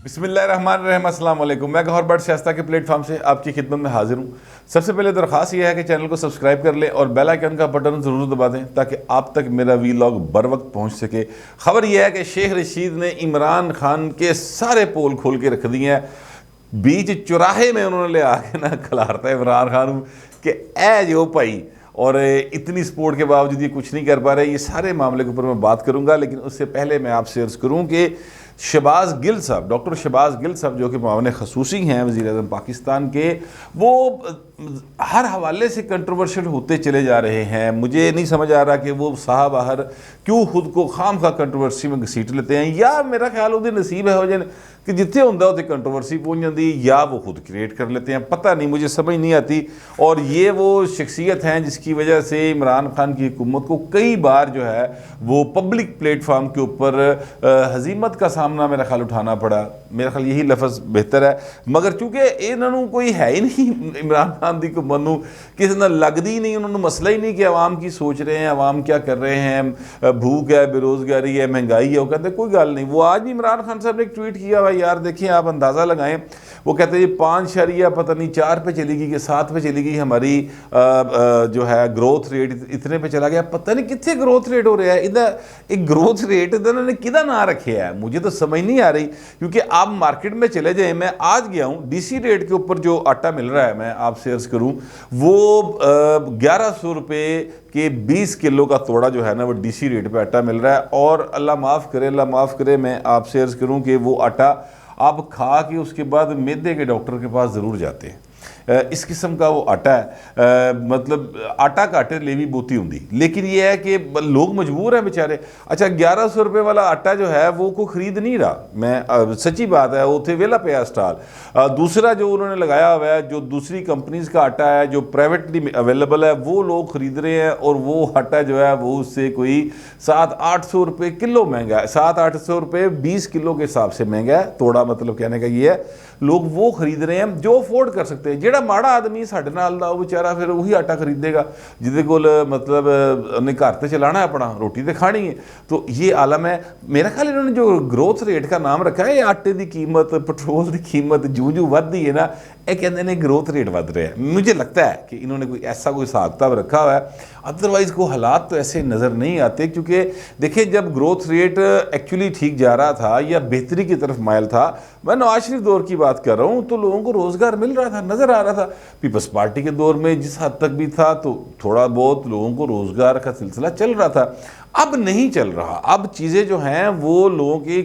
बिस्मिल्लाहिर्रहमानिर्रहीम, अस्सलाम वालेकुम। मैं गौहर बट शाइस्ता के प्लेटफॉर्म से आपकी खिदमत में हाजिर हूँ। सबसे पहले दरख्वास्त यह है कि चैनल को सब्सक्राइब कर लें और बेल आइकन का बटन ज़रूर दबा दें ताकि आप तक मेरा वीलॉग बर वक्त पहुँच सके। ख़बर यह है कि शेख रशीद ने इमरान खान के सारे पोल खोल के रख दिए हैं। बीच चौराहे में उन्होंने ले आके ना खिलारता है इमरान खान कि ए जो भाई, और इतनी सपोर्ट के बावजूद ये कुछ नहीं कर पा रहे। ये सारे मामले के ऊपर मैं बात करूंगा, लेकिन उससे पहले मैं आपसे अर्ज़ करूं कि शहबाज गिल साहब, डॉक्टर शहबाज गिल साहब जो कि मुआविन खसूसी हैं वज़ीर-ए-आज़म पाकिस्तान के, वो हर हवाले से कंट्रोवर्शियल होते चले जा रहे हैं। मुझे नहीं समझ आ रहा कि वो साहब बाहर क्यों खुद को खाम खा कंट्रोवर्सी में घसीट लेते हैं, या मेरा ख्याल वो नसीब है हो जाए कि जितने होंगे उतनी कंट्रोवर्सी पहुँच जाती, या वो खुद क्रिएट कर लेते हैं, पता नहीं, मुझे समझ नहीं आती। और ये वो शख्सियत हैं जिसकी वजह से इमरान खान की हुकूमत को कई बार जो है वो पब्लिक प्लेटफार्म के ऊपर हजीमत का सामना मेरा ख्याल उठाना पड़ा। मेरा ख्याल यही लफ्ज़ बेहतर है, मगर चूँकि इन्होंने कोई है ही नहीं इमरान खान की हुकूमत नूं, किसी ने लगदी ही नहीं, उन्होंने मसला ही नहीं कि अवाम की सोच रहे हैं, अवाम क्या कर रहे हैं, भूख है, बेरोज़गारी है, महंगाई है। वो कहते हैं कोई गल नहीं। वो आज भी इमरान खान साहब ने एक ट्वीट किया हुआ, यार देखिए आप अंदाज़ा लगाएं, वो कहते हैं ये 5 पता नहीं 4 पे चली गई कि 7 पे चली गई हमारी जो है ग्रोथ रेट, इतने पे चला गया, पता नहीं कितने ग्रोथ रेट हो रहा है। इधर एक ग्रोथ रेट इन्होंने किदा ना रखे है, मुझे तो समझ नहीं आ रही। क्योंकि आप मार्केट में चले जाएं, मैं आज गया हूँ DC रेट के ऊपर जो आटा मिल रहा है, मैं आपसे अर्ज़ करूँ, वो 1100 रुपये के 20 किलो का तोड़ा जो है ना वो DC रेट पे आटा मिल रहा है। और अल्लाह माफ़ करे, मैं आपसे अर्ज़ करूँ कि वो आटा आप खा के उसके बाद मैदे के डॉक्टर के पास ज़रूर जाते हैं। इस किस्म का वो आटा है, मतलब आटा काटे ले भी बोती होंगी, लेकिन ये है कि लोग मजबूर हैं बेचारे। अच्छा, 1100 रुपये वाला आटा जो है वो को ख़रीद नहीं रहा, मैं सच्ची बात है, वो थे वेला पे स्टाल। दूसरा जो उन्होंने लगाया हुआ है, जो दूसरी कंपनीज़ का आटा है जो प्राइवेटली अवेलेबल है, वो लोग ख़रीद रहे हैं, और वो आटा जो है वो उससे कोई 700-800 रुपये किलो महंगा है। 700-800 रुपये 20 किलो के हिसाब से महंगा है तोड़ा। मतलब कहने का ये है, लोग वो खरीद रहे हैं जो अफोर्ड कर सकते हैं। ਜਿਹੜਾ माड़ा आदमी साढ़े नाल दा वो बेचारा फिर वही आटा खरीदेगा जिहदे कोल मतलब उन्हें घर तो चलाना है, अपना रोटी तो खानी है। तो ये आलम है। मेरा ख्याल इन्होंने जो ग्रोथ रेट का नाम रखा है, आटे की कीमत, पेट्रोल की कीमत जूं बढ़ती है ना, ये कहते हैं ग्रोथ रेट बढ़ रहे हैं। मुझे लगता है कि इन्होंने कोई ऐसा कोई हिसाब किताब रखा हुआ है, अदरवाइज़ को हालात तो ऐसे नज़र नहीं आते। क्योंकि देखिए, जब ग्रोथ रेट एक्चुअली ठीक जा रहा था या बेहतरी की तरफ मायल था, मैं नवाज शरीफ दौर की बात कर रहा हूँ, तो लोगों को रोज़गार मिल रहा था, नज़र आ रहा था। पीपल्स पार्टी के दौर में जिस हद तक भी था, तो थोड़ा बहुत लोगों को रोज़गार का सिलसिला चल रहा था। अब नहीं चल रहा। अब चीज़ें जो हैं वो लोगों की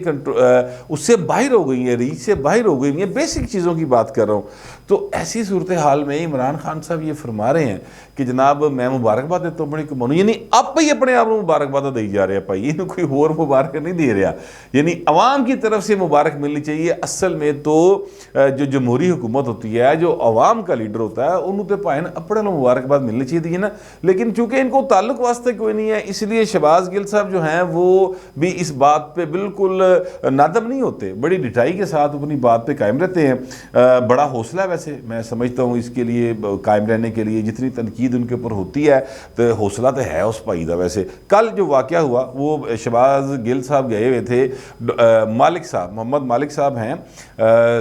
उससे बाहर हो गई हैं, रीच से बाहर हो गई हैं। बेसिक चीज़ों की बात कर रहा हूँ। तो ऐसी सूरत हाल में इमरान खान साहब ये फरमा रहे हैं कि जनाब मैं मुबारकबाद देता हूँ बड़ी कमानू, यानी आप ही अपने आप को मुबारकबाद दे जा रहे हैं भाई, इन्हें कोई होर मुबारक नहीं दे रहा। यानी अवाम की तरफ से मुबारक मिलनी चाहिए। असल में तो जो जमहूरी हुकूमत होती है, जो अवाम का लीडर होता है, उन्होंने तो भाई अपने मुबारकबाद मिलनी चाहिए ना। लेकिन चूँकि इनको ताल्लुक वास्ते कोई नहीं है, इसलिए शहबाज गिल साहब जो हैं वो भी इस बात पे बिल्कुल नादम नहीं होते, बड़ी डिटाई के साथ अपनी बात पे कायम रहते हैं। बड़ा हौसला वैसे मैं समझता हूँ इसके लिए, कायम रहने के लिए जितनी तनकीद उनके ऊपर होती है, तो हौसला तो है उस भाई का। वैसे कल जो वाक़या हुआ, वो शहबाज गिल साहब गए हुए थे, मालिक साहब, मोहम्मद मालिक साहब हैं,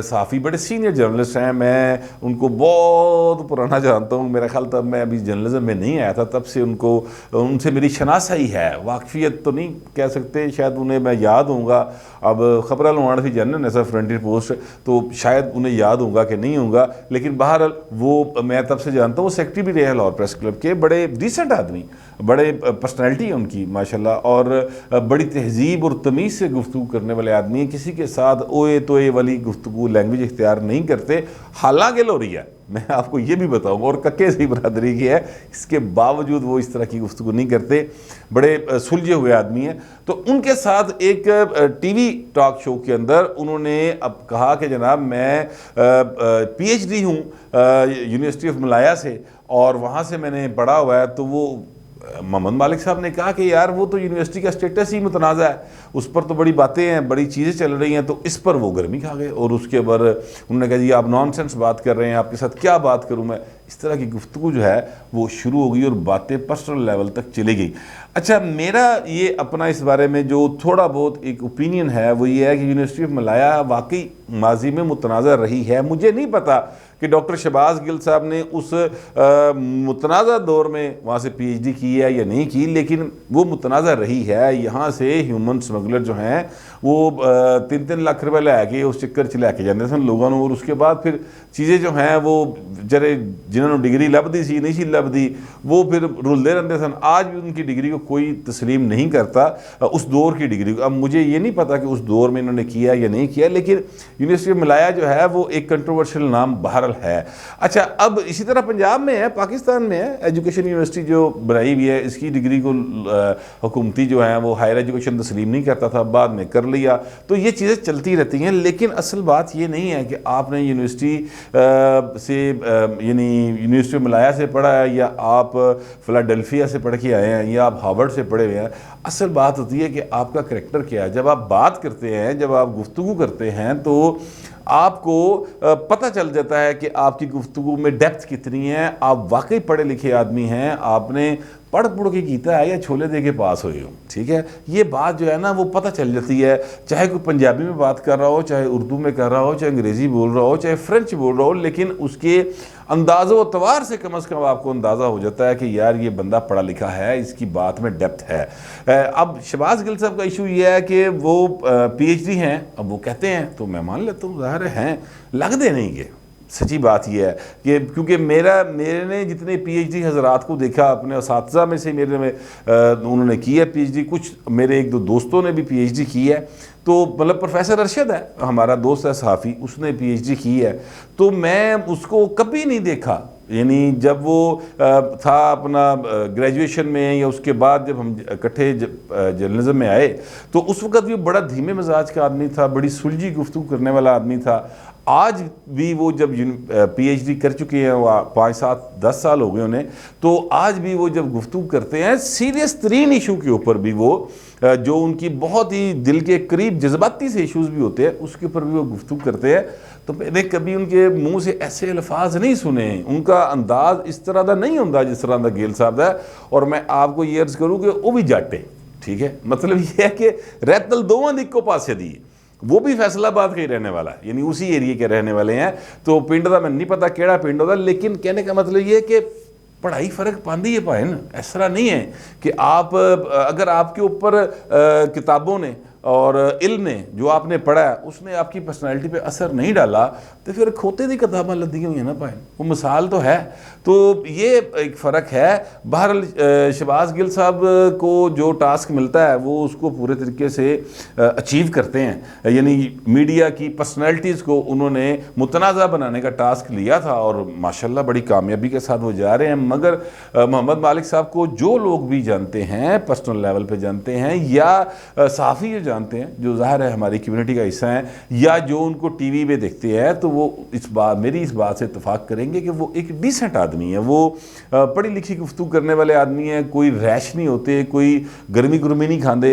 सहाफ़ी, बड़े सीनियर जर्नलिस्ट हैं। मैं उनको बहुत पुराना जानता हूँ, मेरा ख्याल तब मैं अभी जर्नलिज्म में नहीं आया था, तब से उनसे मेरी शनासाई है। वाकफियत तो नहीं कह सकते, शायद उन्हें मैं याद होऊंगा। अब खबर लुआना थी जनरल ऐसा फ्रंटियर पोस्ट, तो शायद उन्हें याद होगा कि नहीं होगा, लेकिन बहरहाल वो मैं तब से जानता हूँ। वो सेक्रेटरी भी रहे लाहौर प्रेस क्लब के, बड़े डिसेंट आदमी, बड़े पर्सनैलिटी है उनकी माशाल्लाह, और बड़ी तहजीब और तमीज़ से गुफ्तगू करने वाले आदमी हैं। किसी के साथ ओए तोए वाली गुफ्तगू, लैंग्वेज इख्तियार नहीं करते। हालांकि लोरी है, मैं आपको ये भी बताऊंगा, और कक्के से बरदरी की है, इसके बावजूद वो इस तरह की गुफ्तगू नहीं करते। बड़े सुलझे हुए आदमी हैं। तो उनके साथ एक टीवी टॉक शो के अंदर उन्होंने अब कहा कि जनाब मैं PhD हूँ यूनिवर्सिटी ऑफ मलाया से, और वहाँ से मैंने पढ़ा हुआ है। तो वो मोहम्मद मालिक साहब ने कहा कि यार वो तो यूनिवर्सिटी का स्टेटस ही मुतनाज़ा है, उस पर तो बड़ी बातें हैं, बड़ी चीज़ें चल रही हैं। तो इस पर वो गर्मी खा गए, और उसके बाद उन्होंने कहा जी आप नॉनसेंस बात कर रहे हैं, आपके साथ क्या बात करूं मैं। इस तरह की गुफ्तगू जो है वो शुरू हो गई और बातें पर्सनल लेवल तक चली गई। अच्छा, मेरा ये अपना इस बारे में जो थोड़ा बहुत एक ओपिनियन है वो ये है कि यूनिवर्सिटी ऑफ मलाया वाकई माजी में मुतनाज़ा रही है। मुझे नहीं पता कि डॉक्टर शहबाज गिल साहब ने उस मुतनाज़ा दौर में वहाँ से PhD की है या नहीं की, लेकिन वो मुतनाज़ा रही है। यहाँ से ह्यूमन स्मगलर जो हैं वो 3-3 लाख रुपए लै के उस चक्कर च लैके जाते सन लोगों को, और उसके बाद फिर चीज़ें जो हैं वो जरे जिन्होंने डिग्री लभदी सी नहीं सी लभदी वो फिर रुलते रहते सन। आज भी उनकी डिग्री को कोई तस्लीम नहीं करता, उस दौर की डिग्री को। अब मुझे ये नहीं पता कि उस दौर में इन्होंने किया या नहीं किया, लेकिन यूनिवर्सिटी ऑफ मलाया जो है वो एक कंट्रोवर्शियल नाम बहरहाल है। अच्छा, अब इसी तरह पंजाब में है, पाकिस्तान में है, एजुकेशन यूनिवर्सिटी जो बनाई हुई है, इसकी डिग्री को हुकूमती जो है वो हायर एजुकेशन तस्लीम नहीं करता था, बाद में कर लिया। तो ये चीज़ें चलती रहती हैं, लेकिन असल बात ये नहीं है कि आपने यूनिवर्सिटी से यानी यूनिवर्सिटी ऑफ मलाया से पढ़ा है या आप फिलाडेल्फिया से पढ़ के आए हैं या आप हार्वर्ड से पढ़े हुए हैं। असल बात होती है कि आपका करैक्टर क्या है। जब आप बात करते हैं, जब आप गुफ्तगू करते हैं, तो आपको पता चल जाता है कि आपकी गुफ्तगू में डेप्थ कितनी है, आप वाकई पढ़े लिखे आदमी हैं, आपने पढ़ के कीता है या छोले दे के पास हुए हो। ठीक है, ये बात जो है ना वो पता चल जाती है। चाहे कोई पंजाबी में बात कर रहा हो, चाहे उर्दू में कर रहा हो, चाहे अंग्रेज़ी बोल रहा हो, चाहे फ्रेंच बोल रहा हो, लेकिन उसके अंदाज़ो अतवार से कम आपको अंदाज़ा हो जाता है कि यार ये बंदा पढ़ा लिखा है, इसकी बात में डेप्थ है। अब शहबाज गिल साहब का इशू ये है कि वो PhD हैं। अब वो कहते हैं तो मैं मान लेता हूँ, ज़ाहिर हैं, लगते नहीं के। सच्ची बात यह है कि क्योंकि मेरे जितने PhD हजरात को देखा, अपने असातिज़ा में से मेरे में उन्होंने की है PhD, कुछ मेरे 1-2 दोस्तों ने भी PhD की है। तो मतलब प्रोफेसर अरशद है हमारा दोस्त है सहाफ़ी, उसने PhD की है, तो मैं उसको कभी नहीं देखा। यानी जब वो था अपना ग्रेजुएशन में या उसके बाद जब हम इकट्ठे जर्नलिज्म में आए, तो उस वक़्त भी बड़ा धीमे मिजाज का आदमी था, बड़ी सुलझी गुफ्तगू करने वाला आदमी था। आज भी वो जब PhD कर चुके हैं, वो 5-7-10 साल हो गए उन्हें, तो आज भी वो जब गुफ्तगू करते हैं सीरियस तरीन इशू के ऊपर भी, वो जो उनकी बहुत ही दिल के करीब जज्बाती से इशूज़ भी होते हैं उसके ऊपर भी वो गुफ्तगू करते हैं। तो मैंने कभी उनके मुंह से ऐसे अल्फाज नहीं सुने, उनका अंदाज इस तरह का नहीं होता जिस तरह का गिल साहब है। और मैं आपको ये अर्ज करूँ कि वो भी जाटे, ठीक है, मतलब ये है कि रैतल दोवां दी इक्को पासे दी, वो भी फैसलाबाद का ही रहने वाला है, यानी उसी एरिए के रहने वाले हैं। तो पिंड का मैं नहीं पता केड़ा पिंड होता, लेकिन कहने का मतलब ये है कि पढ़ाई फ़र्क पाती है भाई ना। इस तरह नहीं है कि आप अगर आपके ऊपर किताबों ने और इल्म ने जो आपने पढ़ा है उसने आपकी पर्सनैलिटी पे असर नहीं डाला, तो फिर खोते दी किताबां लदी हुई है ना भाई, वो मिसाल तो है। तो ये एक फ़र्क है। बहरहाल शहबाज गिल साहब को जो टास्क मिलता है वो उसको पूरे तरीके से अचीव करते हैं, यानी मीडिया की पर्सनैलिटीज़ को उन्होंने मुतनाज़ा बनाने का टास्क लिया था और माशाल्लाह बड़ी कामयाबी के साथ वो जा रहे हैं। मगर मोहम्मद मालिक साहब को जो लोग भी जानते हैं, पर्सनल लेवल पे जानते हैं या सहाफ़ी जो जानते हैं, जो ज़ाहिर है हमारी कम्युनिटी का हिस्सा हैं, या जो उनको टीवी में देखते हैं, तो वो मेरी इस बात से इत्तफाक करेंगे कि वो एक डिसेंट आदमी है, वो पढ़ी लिखी गुफ्तगू करने वाले आदमी हैं, कोई रैश नहीं होते, कोई गर्मी गुर्मी नहीं खाते।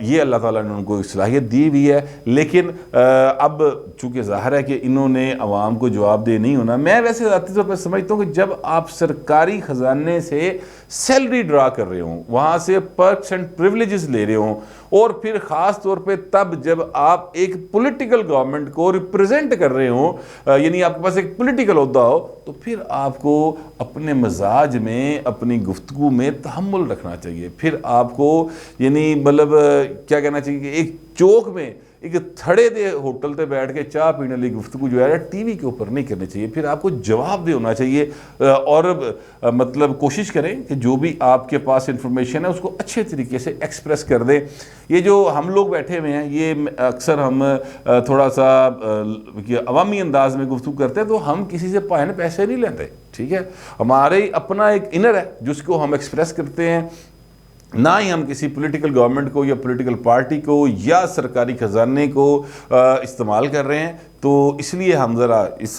ये अल्लाह ताला ने उनको सलाहियत दी हुई है। लेकिन अब चूँकि ज़ाहिर है कि इन्होंने अवाम को जवाबदेह नहीं होना। मैं वैसे ज़ाती तौर पर समझता हूँ कि जब आप सरकारी ख़जाने से सैलरी ड्रा कर रहे हों, वहाँ से पर्क्स एंड प्रिविलेजेस ले रहे हों, और फिर ख़ास तौर पे तब जब आप एक पॉलिटिकल गवर्नमेंट को रिप्रेजेंट कर रहे हों, यानी आपके पास एक पॉलिटिकल ओहदा हो, तो फिर आपको अपने मजाज में, अपनी गुफ्तगू में तहम्मुल रखना चाहिए। फिर आपको यानी मतलब क्या कहना चाहिए कि एक चौक में एक थड़े दे होटल पे बैठ के चाह पीने वाली गुफ्तगू जो है टीवी के ऊपर नहीं करनी चाहिए। फिर आपको जवाबदेह होना चाहिए और मतलब कोशिश करें कि जो भी आपके पास इंफॉर्मेशन है उसको अच्छे तरीके से एक्सप्रेस कर दें। ये जो हम लोग बैठे हुए हैं, ये अक्सर हम थोड़ा सा अवामी अंदाज में गुफ्तगू करते हैं, तो हम किसी से पैसे नहीं लेते, ठीक है। हमारे अपना एक इनर है जिसको हम एक्सप्रेस करते हैं, ना ही हम किसी पॉलिटिकल गवर्नमेंट को या पॉलिटिकल पार्टी को या सरकारी खजाने को इस्तेमाल कर रहे हैं। तो इसलिए हम ज़रा इस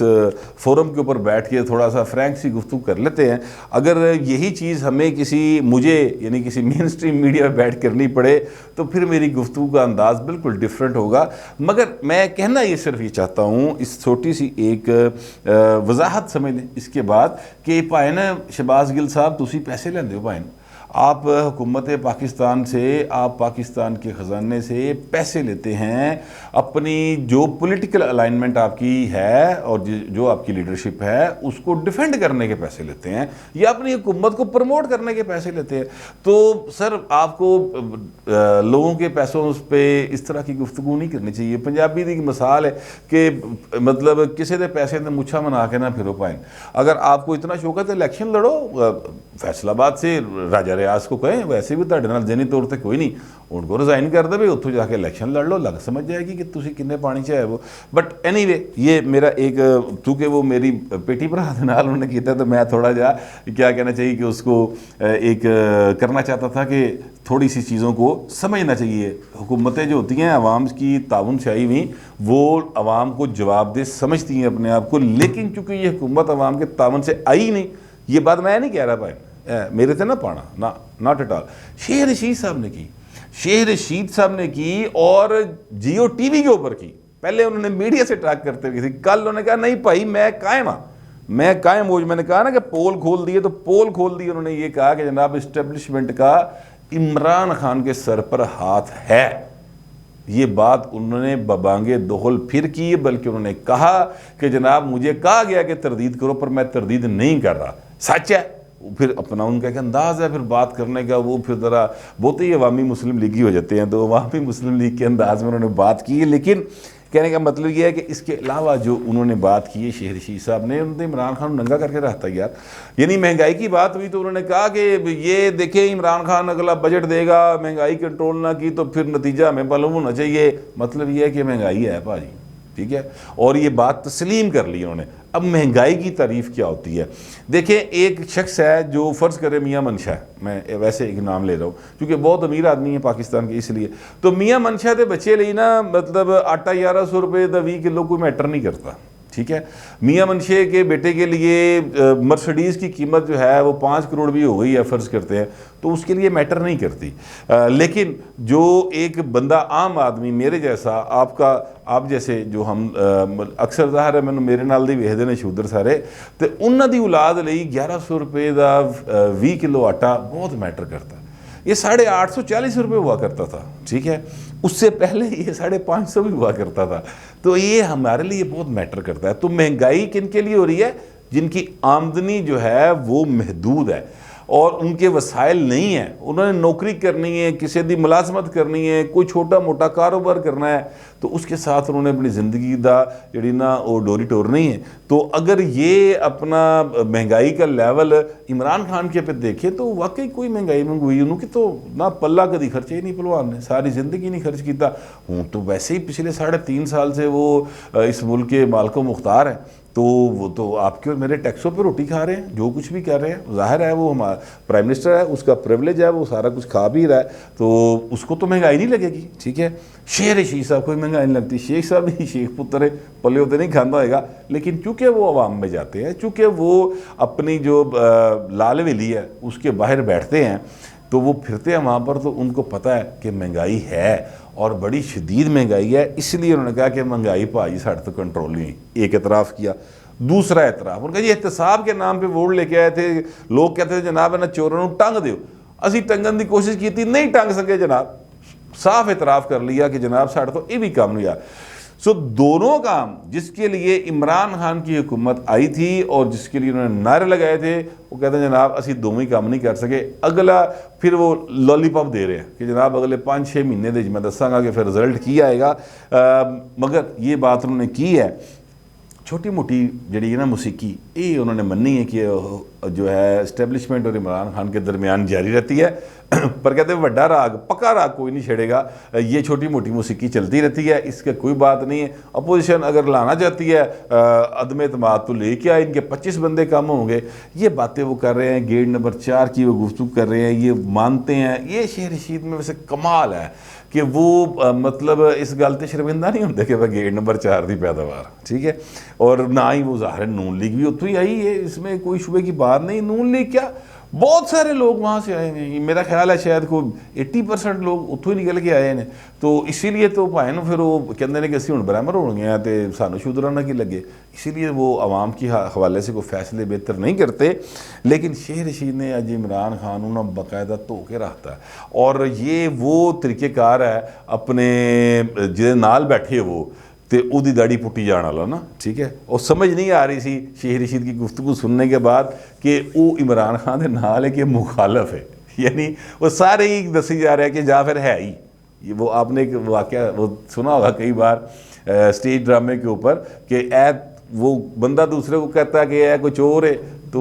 फोरम के ऊपर बैठ के थोड़ा सा फ्रैंक सी गुफ्तगू कर लेते हैं। अगर यही चीज़ हमें मुझे यानी किसी मेन स्ट्रीम मीडिया में बैठ करनी पड़े तो फिर मेरी गुफ्तगू का अंदाज़ बिल्कुल डिफरेंट होगा। मगर मैं कहना ये सिर्फ ये चाहता हूँ, इस छोटी सी एक वजाहत समझ लें इसके बाद कि भाई ना शहबाज गिल साहब तुसी पैसे लेंदे हो भाई, आप हुकूमत पाकिस्तान से, आप पाकिस्तान के ख़जाने से पैसे लेते हैं, अपनी जो पॉलिटिकल अलाइनमेंट आपकी है और जो आपकी लीडरशिप है उसको डिफेंड करने के पैसे लेते हैं या अपनी हुकूमत को प्रमोट करने के पैसे लेते हैं। तो सर आपको लोगों के पैसों पे इस तरह की गुफ्तगू नहीं करनी चाहिए। पंजाबी की मिसाल है कि मतलब किसी के पैसे ने मुछा मना के ना फिरो पाए। अगर आपको इतना शौक है तो इलेक्शन लड़ो, फैसलाबाद से राजा रियाज को कहें, वैसे भी ਤੁਹਾਡੇ ਨਾਲ जनी तौर पर कोई नहीं, उनको रिजाइन कर दे, उत्थों जाके इलेक्शन लड़ लो, लग समझ जाएगी कि तुम किन्ने पानी च है वो। बट एनीवे ये मेरा एक, चूँकि वो मेरी बेटी भरा के नाल उन्होंने किया तो मैं थोड़ा जा क्या कहना चाहिए कि उसको एक करना चाहता था कि थोड़ी सी चीज़ों को समझना चाहिए। हुकूमतें जो होती हैं आवाम की ताउन से आई हुई, वो आवाम को जवाबदेह समझती हैं अपने आप को, लेकिन चूँकि ये हुकूमत आवाम के ताउन से आई नहीं, ये बात मैं नहीं कह रहा भाई, मेरे से ना पाना ना, not at all. Sheikh Rashid साहब ने की, शेख रशीद साहब ने की और जियो टीवी के ऊपर की। पहले उन्होंने मीडिया से ट्रैक करते हुए थी, कल उन्होंने कहा नहीं भाई मैं कायम हाँ, मैं कायम हो। मैंने कहा ना कि पोल खोल दिए, तो पोल खोल दिए। उन्होंने ये कहा कि जनाब इस्टेब्लिशमेंट का इमरान खान के सर पर हाथ है। ये बात उन्होंने बबांगे दोहल फिर की, बल्कि उन्होंने कहा कि जनाब मुझे कहा गया कि तरदीद करो पर मैं तरदीद नहीं कर रहा। सच है, फिर अपना उनका एक अंदाज़ है फिर बात करने का, वो फिर ज़रा बहुत ही अवामी मुस्लिम लीगी हो जाते हैं, तो अवामी मुस्लिम लीग के अंदाज़ में उन्होंने बात की है। लेकिन कहने का मतलब ये है कि इसके अलावा जो उन्होंने बात की है शेख रशीद साहब ने, उन्होंने इमरान खान नंगा करके रखता यार। यानी महंगाई की बात हुई तो उन्होंने कहा कि ये देखें इमरान खान अगला बजट देगा, महंगाई कंट्रोल ना की तो फिर नतीजा हमें मालूम होना चाहिए। मतलब ये है कि महंगाई है भाजी, ठीक है, और ये बात तस्लीम कर ली उन्होंने। अब महंगाई की तारीफ क्या होती है, देखें एक शख्स है जो फ़र्ज़ करे मियाँ मनशा है, मैं वैसे एक नाम ले रहा हूँ क्योंकि बहुत अमीर आदमी है पाकिस्तान के, इसलिए तो मियाँ मनशा के बच्चे लिए ना मतलब आटा 1100 रुपये का 20 किलो कोई मैटर नहीं करता, ठीक है। मियाँ मनशे के बेटे के लिए मर्सिडीज़ की कीमत जो है वो 5 करोड़ भी हो गई है फ़र्ज़ करते हैं, तो उसके लिए मैटर नहीं करती। लेकिन जो एक बंदा आम आदमी मेरे जैसा, आप जैसे जो हम अक्सर ज़ाहिर है मैंने मेरे नाल दी वेखदे ने शूदर सारे, तो उन्हां दी औलाद लई 1100 रुपये का 20 किलो आटा बहुत मैटर करता। ये 840 रुपये हुआ करता था, ठीक है, उससे पहले ये 550 भी हुआ करता था। तो ये हमारे लिए बहुत मैटर करता है। तो महंगाई किन के लिए हो रही है, जिनकी आमदनी जो है वो महदूद है और उनके वसाइल नहीं है, उन्होंने नौकरी करनी है, किसी दी मुलाजमत करनी है, कोई छोटा मोटा कारोबार करना है, तो उसके साथ उन्होंने अपनी ज़िंदगी का जी ना वो डोरी टोरनी है। तो अगर ये अपना महंगाई का लेवल इमरान खान के पे देखे तो वाकई कोई महंगाई मंगवाई उन्होंने तो ना पल्ला कभी खर्चे ही नहीं भलवान ने, सारी ज़िंदगी नहीं खर्च किया। हूँ तो वैसे ही पिछले 3.5 साल से वो इस मुल्क के मालिको मुख्तार है, तो वो तो आपके और मेरे टैक्सों पे रोटी खा रहे हैं, जो कुछ भी कर रहे हैं। जाहिर है वो हमारा प्राइम मिनिस्टर है, उसका प्रिविलेज है, वो सारा कुछ खा भी रहा है, तो उसको तो महंगाई नहीं लगेगी, ठीक है। शेख रशीद साहब को महंगाई नहीं लगती, शेख साहब ही शेख पुत्र है, पले होते नहीं खाता होगा, लेकिन चूँकि वो अवाम में जाते हैं, चूँकि वो अपनी जो लाल हवेली है उसके बाहर बैठते हैं, तो वो फिरते हैं वहाँ पर, तो उनको पता है कि महंगाई है और बड़ी शदीद महंगाई है। इसलिए उन्होंने कहा कि महंगाई भाई साढ़े तो कंट्रोल नहीं। एक एतराफ़ किया। दूसरा एतराफ़ उनका, ये एहतसाब के नाम पे वोट लेके आए थे, लोग कहते थे जनाब ना चोरों को टंग दो, असी टंगन की कोशिश की थी, नहीं टंग सके जनाब, साफ एतराफ़ कर लिया कि जनाब साढ़े तो ये भी काम नहीं यार। सो दोनों काम जिसके लिए इमरान खान की हुकूमत आई थी और जिसके लिए उन्होंने नारे लगाए थे, वो कहते हैं जनाब असी दोनों ही काम नहीं कर सके। अगला फिर वो लॉलीपॉप दे रहे हैं कि जनाब अगले 5-6 महीने दे मैं दसांगा कि फिर रिजल्ट की आएगा। मगर ये बात उन्होंने की है, छोटी मोटी जी ना मौसीकी ये उन्होंने मन्नी है कि जो है इस्टेब्लिशमेंट और इमरान खान के दरमियान जारी रहती है। पर कहते हैं बड़ा राग पक्का राग कोई नहीं छेड़ेगा, ये छोटी मोटी मौसीकी चलती रहती है, इसका कोई बात नहीं है। अपोजिशन अगर लाना चाहती है अदम एतमाद तो लेके आए, इनके 25 बंदे कम होंगे, ये बातें वो कर रहे हैं। गेट नंबर 4 की वो गुफ्तगू कर रहे हैं, ये मानते हैं। ये शेर रशीद में वैसे कमाल है कि वो मतलब इस गल ते शर्मिंदा नहीं होंगे कि वह गेट नंबर 4 की पैदावार, ठीक है। और ना ही वो ज़ाहिर नून लीग भी उत्थों ही आई है, इसमें कोई शुबे की बात नहीं। नून लीग क्या, बहुत सारे लोग वहाँ से आए हैं, मेरा ख्याल है शायद कोई 80% लोग उत्थों ही निकल के आए हैं। तो इसीलिए तो भाई ना फिर वो कहते हैं कि असं हूँ बराबर हो गए हैं तो सानू शुधराना की लगे, इसीलिए वो आवाम की हवाले से कोई फैसले बेहतर नहीं करते। लेकिन शेर रशीद ने अज इमरान खान ना बाकायदा धो के रखता है, और ये वो तरीक़ेकार है अपने जिहदे नाल बैठे वो तो उसकी दाढ़ी पुट्टी जाने वाला ना, ठीक है। और समझ नहीं आ रही सी शेर रशीद की गुफ्तगू सुनने के बाद कि वो इमरान खान के नाल है कि मुखालफ है, यानी वो सारे ही दसी जा रहे हैं कि जा फिर है ही ये। वो आपने एक वाक़या वो सुना होगा कई बार स्टेज ड्रामे के ऊपर कि ए वो बंदा दूसरे को कहता है कि यह कोई चोर है, तो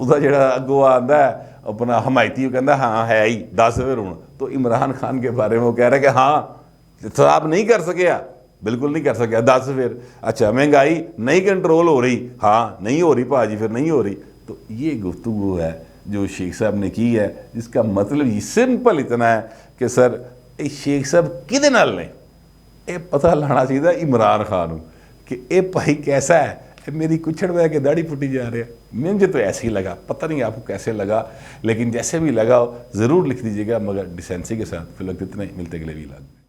उसका जड़ा अगों आता है अपना हमायती वो कहता हाँ है ही, दस फिर हूँ। तो इमरान खान के बारे में वो कह रहा है कि हाँ साहब नहीं कर सकिया, बिल्कुल नहीं कर सकिया, 10 फिर अच्छा महंगाई नहीं कंट्रोल हो रही, हाँ नहीं हो रही भाजी फिर नहीं हो रही। तो ये गुफ्तगू है जो शेख साहब ने की है, जिसका मतलब ये सिंपल इतना है कि सर ये शेख साहब किदे नाल ने ये पता लाना चाहिए इमरान खान कि ये भाई कैसा है, मेरी कुछड़ बह के दाढ़ी पुटी जा रहा है। मुझे तो ऐसे ही लगा, पता नहीं आपको कैसे लगा, लेकिन जैसे भी लगा ज़रूर लिख दीजिएगा, मगर डिसेंसी के साथ। फिलहाल इतना ही, मिलते अगले वीलॉग।